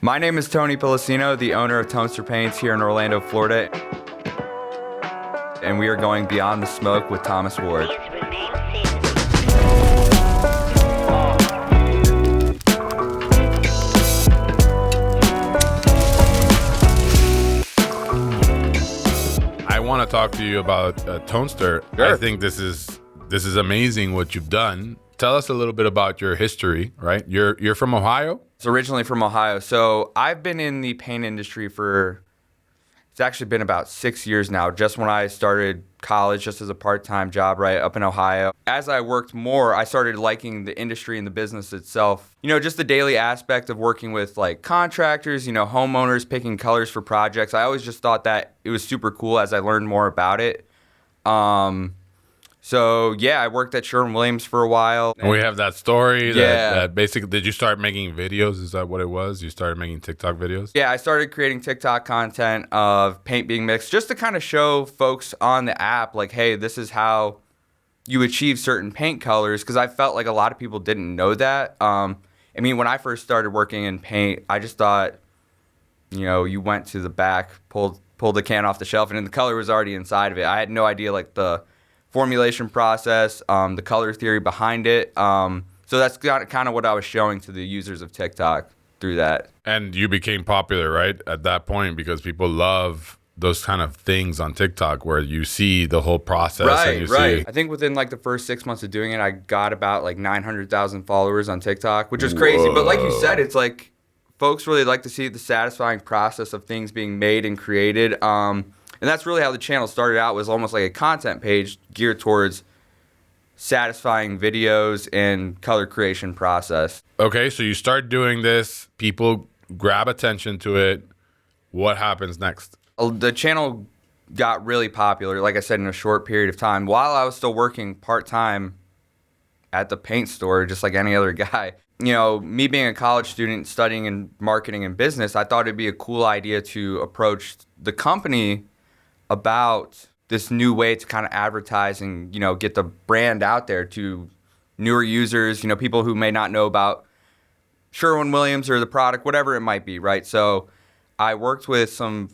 My name is Tony Piloseno, the owner of TONESTER Paints here in Orlando, Florida. And we are going beyond the smoke with Thomas Ward. I want to talk to you about TONESTER. Sure. I think this is amazing what you've done. Tell us a little bit about your history, right? You're from Ohio? It's originally from Ohio. So I've been in the paint industry it's actually been about 6 years now, just when I started college, just as a part-time job, right, up in Ohio. As I worked more, I started liking the industry and the business itself. You know, just the daily aspect of working with like contractors, you know, homeowners, picking colors for projects. I always just thought that it was super cool as I learned more about it. So yeah, I worked at Sherwin-Williams for a while. And we have that story Yeah. that basically, did you start making videos? Is that what it was? You started making TikTok videos? Yeah, I started creating TikTok content of paint being mixed just to kind of show folks on the app, like, hey, this is how you achieve certain paint colors, because I felt like a lot of people didn't know that. I mean, when I first started working in paint, I just thought, you know, you went to the back, pulled the can off the shelf, and then the color was already inside of it. I had no idea, like, the formulation process, the color theory behind it. So that's kind of what I was showing to the users of TikTok through that. And you became popular, right, at that point, because people love those kind of things on TikTok where you see the whole process. And you Right. see. I think within like the first 6 months of doing it, I got about like 900,000 followers on TikTok, which is crazy. But like you said, it's like folks really like to see the satisfying process of things being made and created. And that's really how the channel started out, was almost like a content page geared towards satisfying videos and color creation process. Okay, so you start doing this. People grab attention to it. What happens next? The channel got really popular, like I said, in a short period of time. While I was still working part-time at the paint store, just like any other guy. You know, me being a college student studying in marketing and business, I thought it'd be a cool idea to approach the company about this new way to kind of advertise and, you know, get the brand out there to newer users, you know, people who may not know about Sherwin-Williams or the product, whatever it might be, right? So I worked with some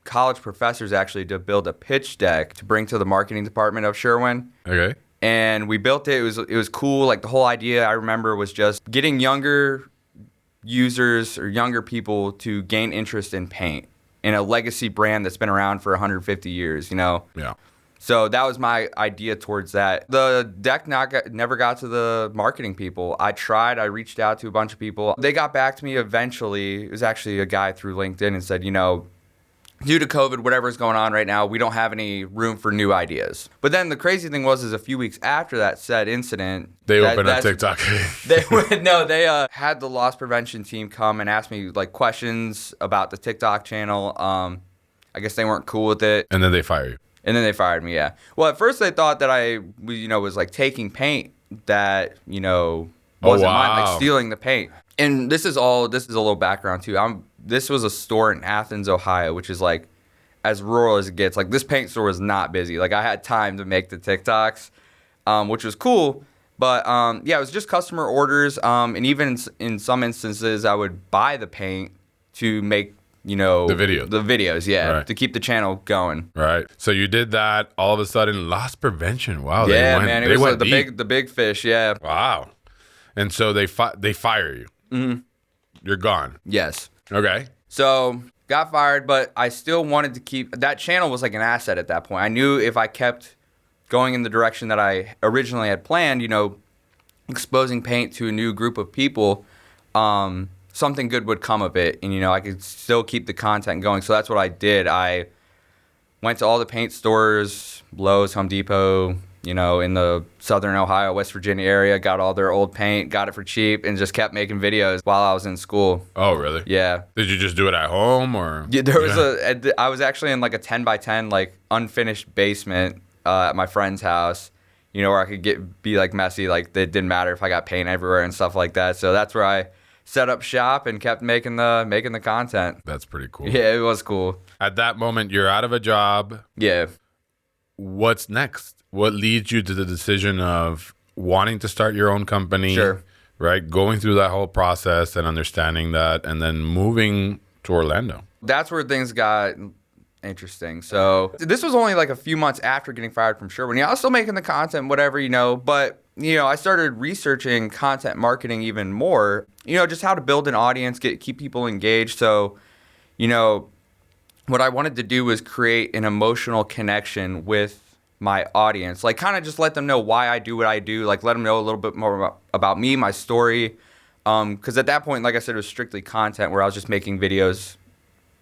college professors actually to build a pitch deck to bring to the marketing department of Sherwin. Okay. And we built it. It was cool. Like, the whole idea, I remember, was just getting younger users or younger people to gain interest in paint in a legacy brand that's been around for 150 years, you know? Yeah. So that was my idea towards that. The deck never got to the marketing people. I reached out to a bunch of people. They got back to me eventually. It was actually a guy through LinkedIn and said, you know, due to COVID, whatever's going on right now, we don't have any room for new ideas. But then the crazy thing was a few weeks after that said incident, They opened a TikTok. they had the loss prevention team come and ask me like questions about the TikTok channel. I guess they weren't cool with it. And then they fire you. And then they fired me, yeah. Well, at first they thought that I, you know, was like taking paint that, you know, wasn't mine, like stealing the paint. And this is a little background too. This was a store in Athens, Ohio, which is like as rural as it gets. Like, this paint store was not busy. Like, I had time to make the TikToks, which was cool. But yeah, it was just customer orders. And even in some instances, I would buy the paint to make, you know, The videos, yeah, Right. to keep the channel going. Right. So you did that. All of a sudden, loss prevention. Wow. Yeah, man, it they was went like deep. the big fish, yeah. Wow. And so they fire you. Mm-hmm. You're gone. Yes. Okay. So got fired, but I still wanted to keep that channel. Was like an asset at that point. I knew if I kept going in the direction that I originally had planned, you know, exposing paint to a new group of people, something good would come of it, and, you know, I could still keep the content going. So that's what I did. I went to all the paint stores, Lowe's, Home Depot, you know, in the southern Ohio, West Virginia area, got all their old paint, got it for cheap, and just kept making videos while I was in school. Oh, really? Yeah. Did you just do it at home, or? Yeah, I was actually in like a 10 by 10, like, unfinished basement at my friend's house, you know, where I could be like messy, like, it didn't matter if I got paint everywhere and stuff like that. So that's where I set up shop and kept making the content. That's pretty cool. Yeah, it was cool. At that moment, you're out of a job. Yeah. What's next? What leads you to the decision of wanting to start your own company? Sure. right? Going through that whole process and understanding that, and then moving to Orlando. That's where things got interesting. So this was only like a few months after getting fired from Sherwin. I was still making the content, whatever, but I started researching content marketing even more, just how to build an audience, keep people engaged. So, what I wanted to do was create an emotional connection with my audience, like kind of just let them know why I do what I do, like let them know a little bit more about me, my story. Because at that point, like I said, it was strictly content where I was just making videos,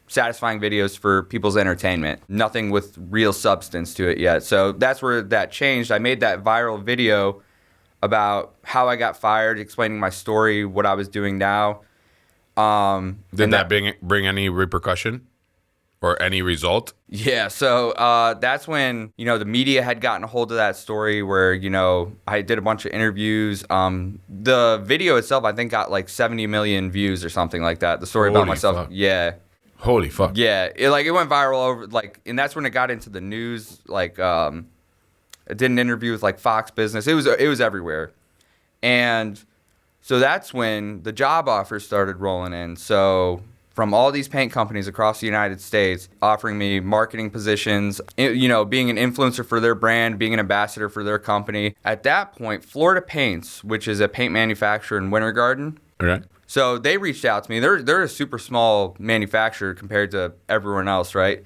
satisfying videos for people's entertainment, nothing with real substance to it yet. So that's where that changed. I made that viral video about how I got fired, explaining my story, what I was doing now. Did that bring any repercussion or any result? Yeah, so that's when, the media had gotten a hold of that story where, I did a bunch of interviews. The video itself, I think, got like 70 million views or something like that. The story about myself. Fuck. Yeah. Holy fuck. Yeah, it went viral over, and that's when it got into the news. I did an interview with, Fox Business. It was everywhere. And so that's when the job offers started rolling in. So from all these paint companies across the United States offering me marketing positions, being an influencer for their brand, being an ambassador for their company. At that point, Florida Paints, which is a paint manufacturer in Winter Garden. Okay. So they reached out to me. They're a super small manufacturer compared to everyone else, right?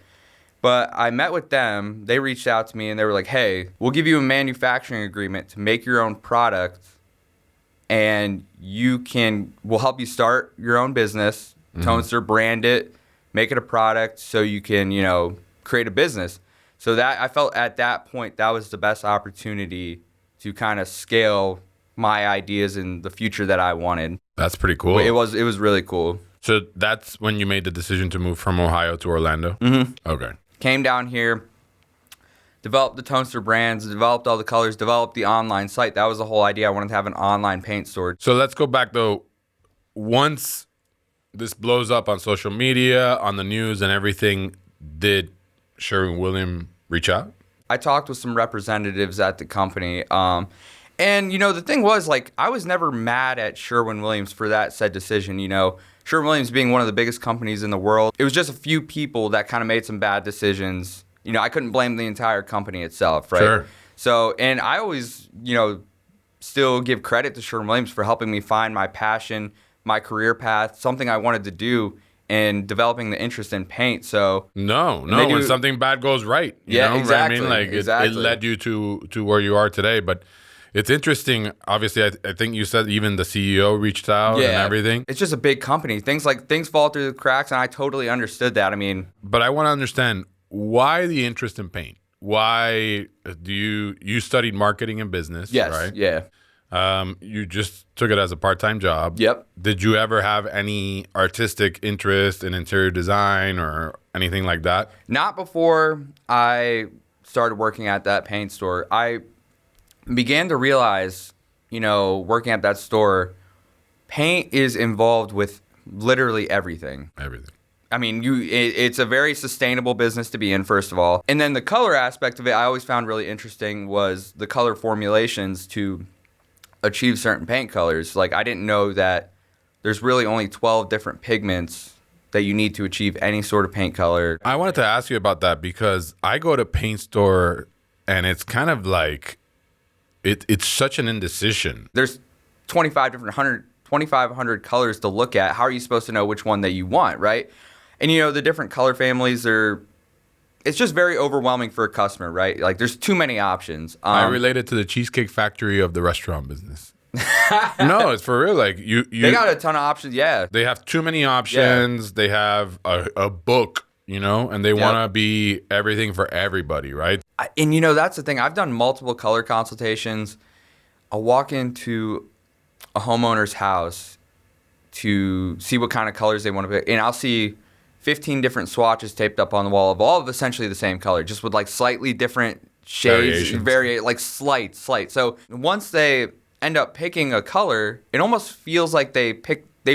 But I met with them. They reached out to me and they were like, hey, we'll give you a manufacturing agreement to make your own product, and we'll help you start your own business. TONESTER, brand it, make it a product so you can, create a business. So that I felt at that point that was the best opportunity to kind of scale my ideas in the future that I wanted. That's pretty cool. It was really cool. So that's when you made the decision to move from Ohio to Orlando? Mm-hmm. Okay. Came down here, developed the TONESTER brands, developed all the colors, developed the online site. That was the whole idea. I wanted to have an online paint store. So let's go back though. Once this blows up on social media, on the news and everything, did Sherwin-Williams reach out? I talked with some representatives at the company. And, the thing was, I was never mad at Sherwin-Williams for that said decision. Sherwin-Williams being one of the biggest companies in the world, it was just a few people that kind of made some bad decisions. I couldn't blame the entire company itself, right? Sure. So, and I always, still give credit to Sherwin-Williams for helping me find my passion, my career path, something I wanted to do, and developing the interest in paint. So when something bad goes right, you know exactly, what I mean? It led you to where you are today. But it's interesting. Obviously, I think you said even the CEO reached out and everything. It's just a big company. Things fall through the cracks, and I totally understood that. But I want to understand why the interest in paint. Why do you studied marketing and business? Yes. Right? Yeah. You just took it as a part-time job. Yep. Did you ever have any artistic interest in interior design or anything like that? Not before I started working at that paint store. I began to realize, working at that store, paint is involved with literally everything. Everything. It's a very sustainable business to be in, first of all. And then the color aspect of it, I always found really interesting was the color formulations to achieve certain paint colors. I didn't know that there's really only 12 different pigments that you need to achieve any sort of paint color. I wanted to ask you about that because I go to paint store and it's kind of like it's such an indecision. There's 2,500 colors to look at. How are you supposed to know which one that you want, right? And the different color families it's just very overwhelming for a customer, right? There's too many options. I relate it to the Cheesecake Factory of the restaurant business. No, it's for real. They got a ton of options. Yeah. They have too many options. Yeah. They have a book, and they want to be everything for everybody, right? And that's the thing. I've done multiple color consultations. I'll walk into a homeowner's house to see what kind of colors they want to pick, and I'll see 15 different swatches taped up on the wall of all of essentially the same color, just with slightly different shades, slight. So once they end up picking a color, it almost feels like they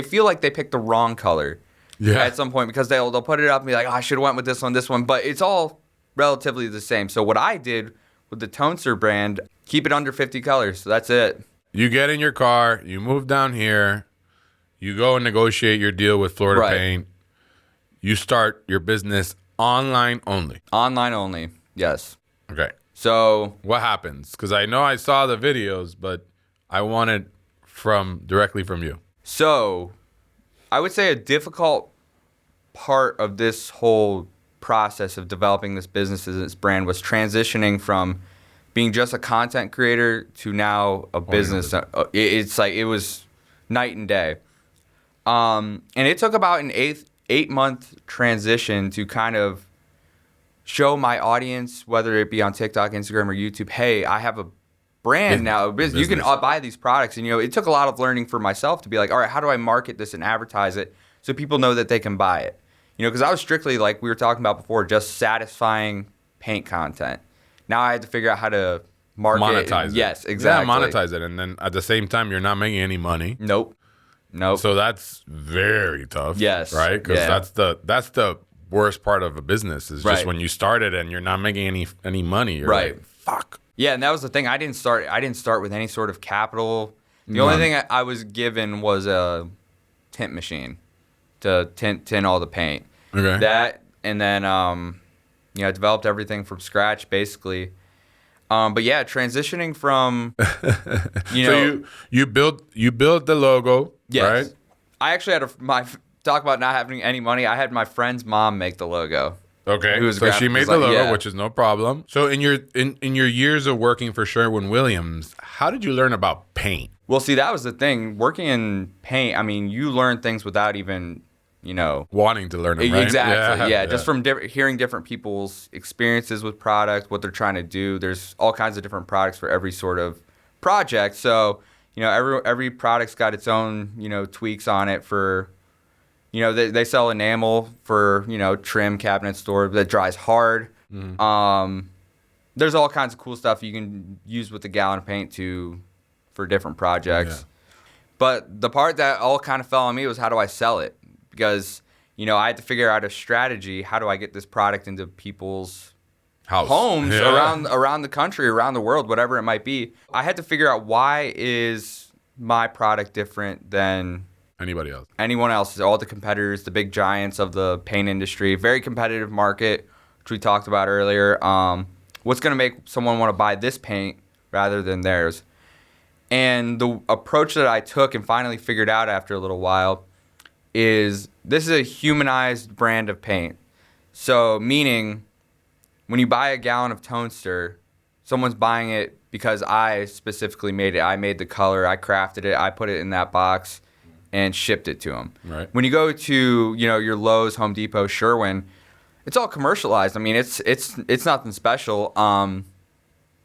feel like they picked the wrong color at some point, because they'll put it up and be like, oh, I should have went with this one, but it's all relatively the same. So what I did with the TONESTER brand, keep it under 50 colors. So that's it. You get in your car, you move down here, you go and negotiate your deal with Florida Right. Paint. You start your business online only. Online only, yes. Okay. So What happens? Because I know I saw the videos, but I want it directly from you. So, I would say a difficult part of this whole process of developing this business as this brand was transitioning from being just a content creator to now a business. It's like it was night and day. And it took about an 8-month transition to kind of show my audience, whether it be on TikTok, Instagram, or YouTube, hey, I have a brand now. You can buy these products. And, it took a lot of learning for myself to be like, all right, how do I market this and advertise it so people know that they can buy it? Because I was strictly, like we were talking about before, just satisfying paint content. Now I had to figure out how to monetize it. Yes, exactly. Yeah, monetize it. And then at the same time, you're not making any money. Nope. So that's very tough. Yes. Right? Because that's the worst part of a business is just Right. when you start it and you're not making any money. You're Right. like, fuck. Yeah, and that was the thing. I didn't start with any sort of capital. The only thing I was given was a tint machine to tint all the paint. Okay. That, and then I developed everything from scratch basically. But yeah, transitioning from So you build the logo, yes. right? I actually had talk about not having any money. I had my friend's mom make the logo. Okay. Who was So she graphic made the design- logo, yeah. which is no problem. So in your years of working for Sherwin-Williams, how did you learn about paint? Well, see, that was the thing. Working in paint, I mean, you learn things without even, Wanting to learn them, right? Exactly. Yeah. Just from hearing different people's experiences with products, what they're trying to do. There's all kinds of different products for every sort of project. So, every product's got its own, tweaks on it for, they sell enamel for, trim cabinet store that dries hard. There's all kinds of cool stuff you can use with a gallon of paint for different projects. Yeah. But the part that all kind of fell on me was how do I sell it? Because, I had to figure out a strategy. How do I get this product into people's homes around the country, around the world, whatever it might be? I had to figure out why is my product different than anyone else. All the competitors, the big giants of the paint industry, very competitive market, which we talked about earlier. What's going to make someone want to buy this paint rather than theirs? And the approach that I took and finally figured out after a little while is this is a humanized brand of paint. So meaning when you buy a gallon of TONESTER, someone's buying it because I specifically made it. I made the color, I crafted it, I put it in that box and shipped it to them. Right. When you go to, your Lowe's, Home Depot, Sherwin, it's all commercialized. I mean, it's nothing special.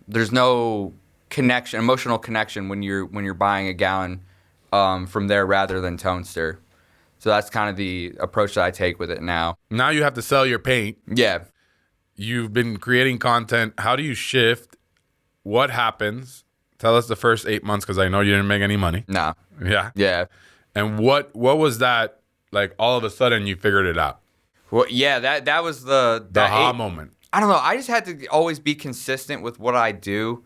There's no emotional connection when you're buying a gallon from there rather than TONESTER. So that's kind of the approach that I take with it now. Now you have to sell your paint. Yeah. You've been creating content. How do you shift? What happens? Tell us the first 8 months because I know you didn't make any money. Nah. Yeah. Yeah. And what was that like? All of a sudden you figured it out. Well, yeah. That was the aha moment. I don't know. I just had to always be consistent with what I do,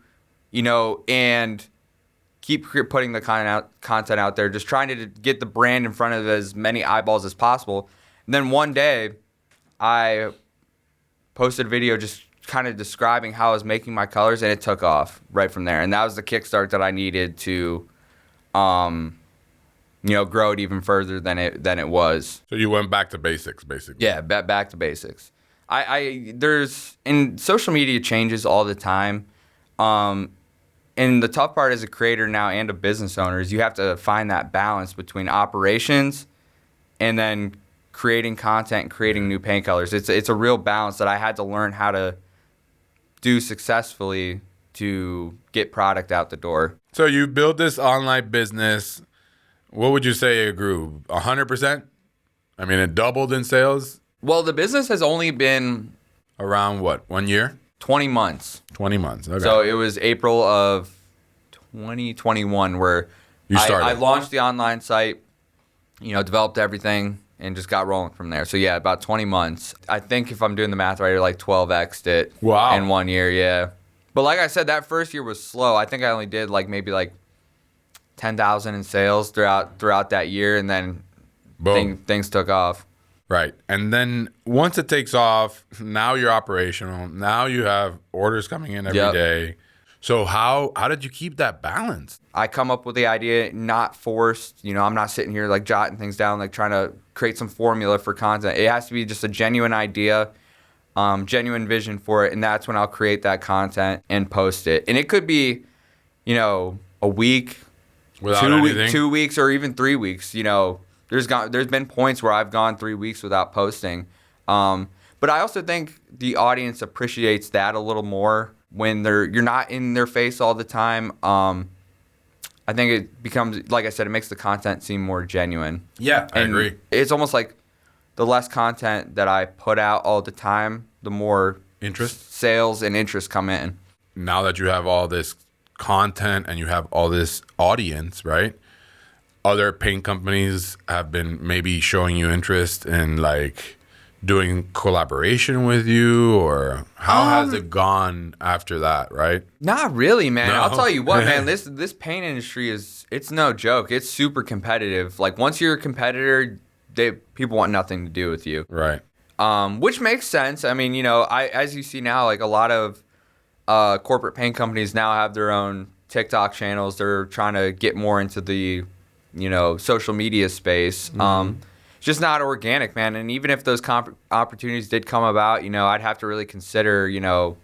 and keep putting the content out there, just trying to get the brand in front of as many eyeballs as possible. And then one day, I posted a video just kind of describing how I was making my colors, and it took off right from there. And that was the kickstart that I needed to, grow it even further than it was. So you went back to basics, basically. Yeah, back to basics. And social media changes all the time. And the tough part as a creator now and a business owner is you have to find that balance between operations and then creating content and creating new paint colors. It's a real balance that I had to learn how to do successfully to get product out the door. So you built this online business. What would you say it grew? 100%? I mean, it doubled in sales? Well, the business has only been around what? 1 year? 20 months. 20 months. Okay. So it was April of 2021 where you started. I launched the online site, developed everything, and just got rolling from there. So yeah, about 20 months. I think if I'm doing the math right, like 12x'd it Wow. in 1 year, yeah. But like I said, that first year was slow. I think I only did maybe 10,000 in sales throughout that year, and then things took off. Right. And then once it takes off, now you're operational. Now you have orders coming in every day. So how did you keep that balance? I come up with the idea, not forced. You know, I'm not sitting here like jotting things down, like trying to create some formula for content. It has to be just a genuine idea, genuine vision for it, and that's when I'll create that content and post it. And it could be, you know, a week, Without 2 weeks, or even 3 weeks. You know, there's been points where I've gone 3 weeks without posting. But I also think the audience appreciates that a little more when you're not in their face all the time. I think it becomes, like I said, it makes the content seem more genuine. Yeah, I agree. It's almost like the less content that I put out all the time, the more sales and interest come in. Now that you have all this content and you have all this audience, right? Other paint companies have been maybe showing you interest in like doing collaboration with you, or how has it gone after that, right? Not really, man. No? I'll tell you what, man, this paint industry it's no joke. It's super competitive. Like once you're a competitor, people want nothing to do with you. Right. Which makes sense. I mean, you know, as you see now, like a lot of corporate paint companies now have their own TikTok channels. They're trying to get more into the, you know, social media space. It's just not organic, man. And even if those opportunities did come about, you know, I'd have to really consider, you know,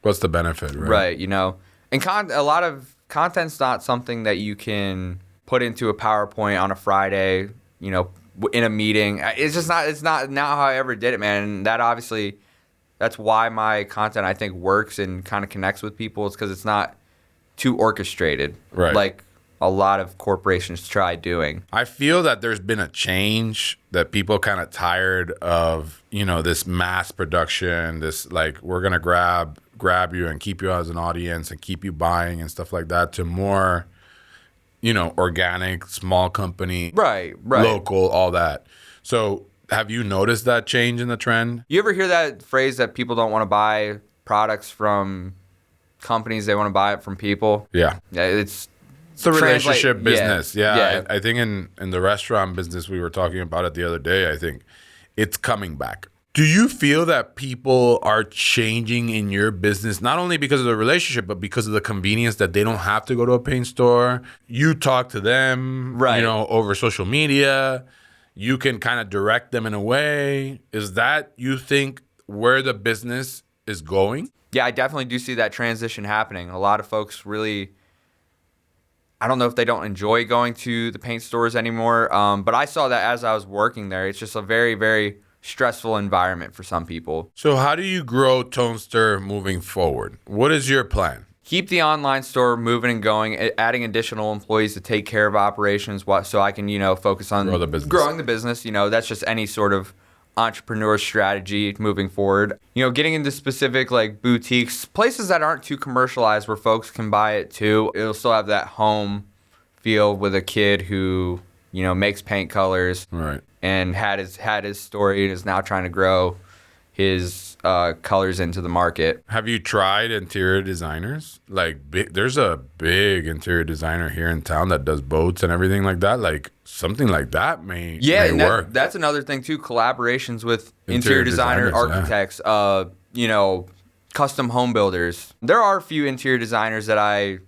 what's the benefit, right? Right, you know. And a lot of content's not something that you can put into a PowerPoint on a Friday, you know, in a meeting. It's not how I ever did it, man. And that's why my content, I think, works and kind of connects with people. It's because it's not too orchestrated. Right. Like a lot of corporations try doing. I feel that there's been a change, that people kind of tired of, you know, this mass production, this like we're going to grab you and keep you as an audience and keep you buying and stuff like that, to more, you know, organic, small company, right, local, all that. So have you noticed that change in the trend? You ever hear that phrase that people don't want to buy products from companies, they want to buy it from people? Yeah. It's a relationship business. Yeah. I think in the restaurant business, we were talking about it the other day, I think it's coming back. Do you feel that people are changing in your business, not only because of the relationship, but because of the convenience that they don't have to go to a paint store? You talk to them, right, you know, over social media. You can kind of direct them in a way. Is that, you think, where the business is going? Yeah, I definitely do see that transition happening. A lot of folks really, I don't know if they don't enjoy going to the paint stores anymore, but I saw that as I was working there. It's just a very, very stressful environment for some people. So how do you grow TONESTER moving forward? What is your plan? Keep the online store moving and going, adding additional employees to take care of operations so I can, you know, focus on growing the business. You know, that's just any sort of entrepreneur strategy moving forward. You know, getting into specific like boutiques, places that aren't too commercialized where folks can buy it too. It'll still have that home feel with a kid who, you know, makes paint colors, right, and had his story and is now trying to grow his colors into the market. Have you tried interior designers? Like, there's a big interior designer here in town that does boats and everything like that. Like, something like that may work. That's another thing too. Collaborations with interior designers, architects, you know, custom home builders. There are a few interior designers that I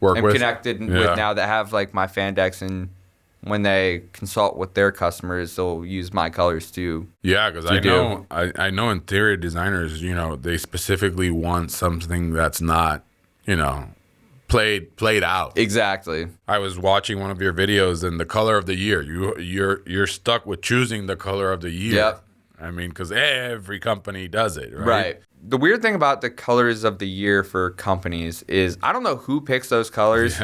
am connected with now that have like my fan decks, and when they consult with their customers, they'll use my colors too. Yeah, because I know interior designers, you know, they specifically want something that's not, you know, played out. Exactly. I was watching one of your videos, and the color of the year. You're stuck with choosing the color of the year. Yep. I mean, because every company does it, right? Right. The weird thing about the colors of the year for companies is I don't know who picks those colors,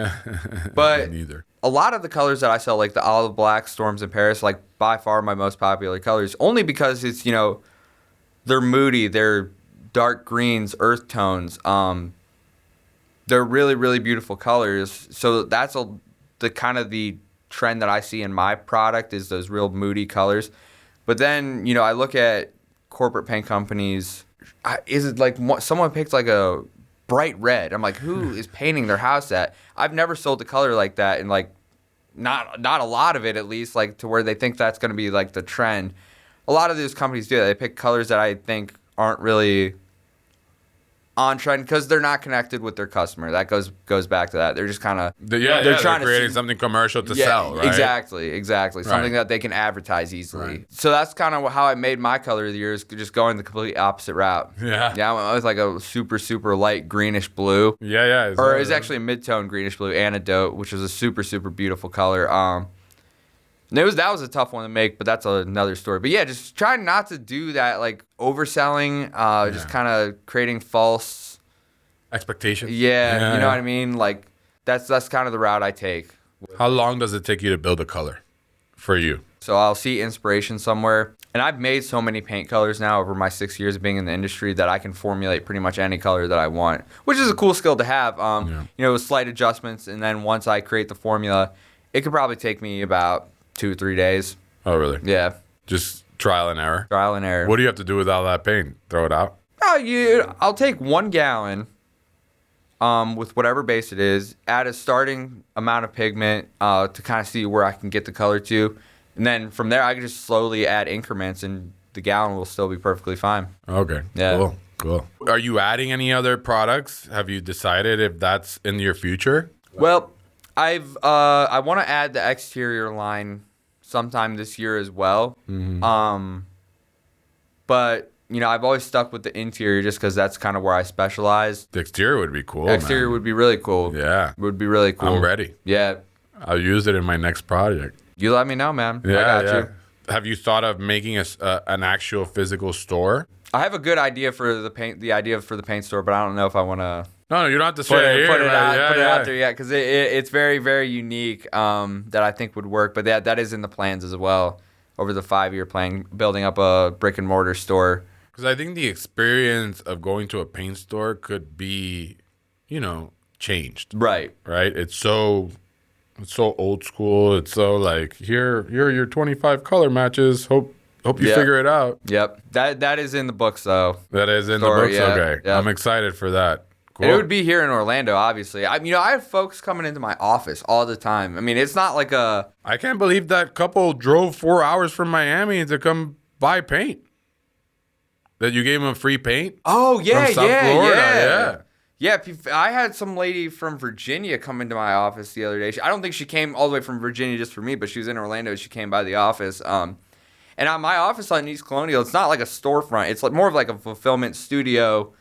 but neither. A lot of the colors that I sell, like the olive black, Storms in Paris, like by far my most popular colors, only because it's, you know, they're moody, they're dark greens, earth tones. They're really, really beautiful colors. So that's the kind of the trend that I see in my product is those real moody colors. But then, you know, I look at corporate paint companies. Is it like someone picked like a bright red. I'm like, who is painting their house that? I've never sold a color like that, and like not a lot of it, at least, like to where they think that's going to be like the trend. A lot of these companies do that. They pick colors that I think aren't really on trend because they're not connected with their customer. That goes back to that. They're just kind of they're creating something commercial to sell, right? Exactly. Something that they can advertise easily. Right. So that's kind of how I made my color of the year, is just going the complete opposite route. Yeah, I was like a super light greenish blue. Yeah. Or it was actually a mid-tone greenish blue, Antidote, which was a super beautiful color. That was a tough one to make, but that's another story. But yeah, just trying not to do that, like overselling, just kind of creating false expectations. Yeah, you know what I mean? Like that's kind of the route I take. How long does it take you to build a color for you? So I'll see inspiration somewhere, and I've made so many paint colors now over my 6 years of being in the industry that I can formulate pretty much any color that I want, which is a cool skill to have. With slight adjustments, and then once I create the formula, it could probably take me about 2 or 3 days. Oh, really? Yeah. Just trial and error? Trial and error. What do you have to do with all that paint? Throw it out? I'll take 1 gallon with whatever base it is, add a starting amount of pigment to kind of see where I can get the color to. And then from there, I can just slowly add increments, and the gallon will still be perfectly fine. Okay. Yeah. Cool. Are you adding any other products? Have you decided if that's in your future? Well, I want to add the exterior line sometime this year as well. Mm-hmm. But I've always stuck with the interior just because that's kind of where I specialize. The exterior would be cool. Exterior would be really cool. Yeah, it would be really cool. I'm ready. Yeah, I'll use it in my next project. You let me know, man. Yeah, I got you. Have you thought of making an actual physical store? I have a good idea for the paint store, but I don't know if I want to. No, you don't have to say put it out there yet, because it's very unique that I think would work. But that is in the plans as well over the 5-year plan, building up a brick and mortar store. Because I think the experience of going to a paint store could be, changed. Right. It's so old school. It's so like here are your 25 color matches. Hope you figure it out. Yep. That is in the books though. That is in the books. Yeah. Okay. Yep. I'm excited for that. Cool. It would be here in Orlando, obviously. I have folks coming into my office all the time. I mean, it's not like I can't believe that couple drove 4 hours from Miami to come buy paint. That you gave them free paint? Oh, yeah, from South Florida. Yeah, I had some lady from Virginia come into my office the other day. I don't think she came all the way from Virginia just for me, but she was in Orlando. She came by the office. And on my office on East Colonial, it's not like a storefront. It's like more of like a fulfillment studio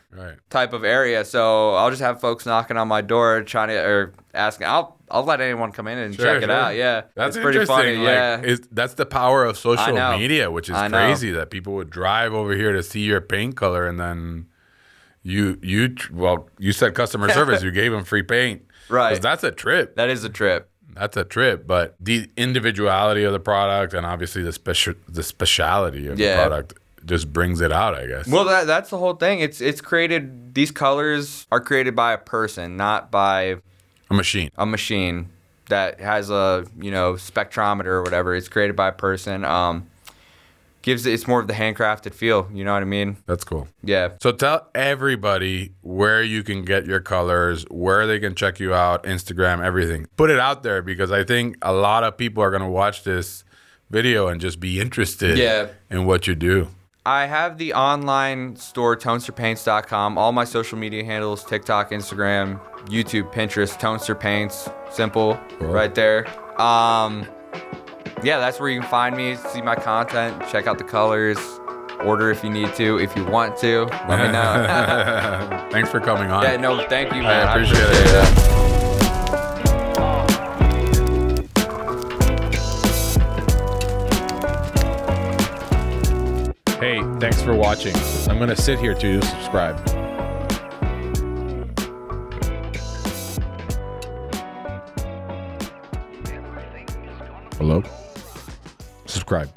type of area. So I'll just have folks knocking on my door asking. I'll let anyone come in and check it out. Yeah, that's pretty funny. That's the power of social media, which is crazy that people would drive over here to see your paint color, and then you said customer service. You gave them free paint, right? 'Cause that's a trip. That is a trip. That's a trip, but the individuality of the product and obviously the speciality of the product just brings it out, I guess. Well, that's the whole thing. It's created. These colors are created by a person, not by a machine. A machine that has a spectrometer or whatever. It's created by a person. It's more of the handcrafted feel. You know what I mean? That's cool. Yeah. So tell everybody where you can get your colors, where they can check you out, Instagram, everything. Put it out there, because I think a lot of people are going to watch this video and just be interested in what you do. I have the online store, TONESTERpaints.com. All my social media handles, TikTok, Instagram, YouTube, Pinterest, Tonester Paints. Simple, right there. Yeah, that's where you can find me, see my content, check out the colors, order if you need to. If you want to, let me know. Thanks for coming on. Yeah, no, thank you, man. I appreciate it. Hey, thanks for watching. I'm going to sit here till you subscribe. Hello? Subscribe.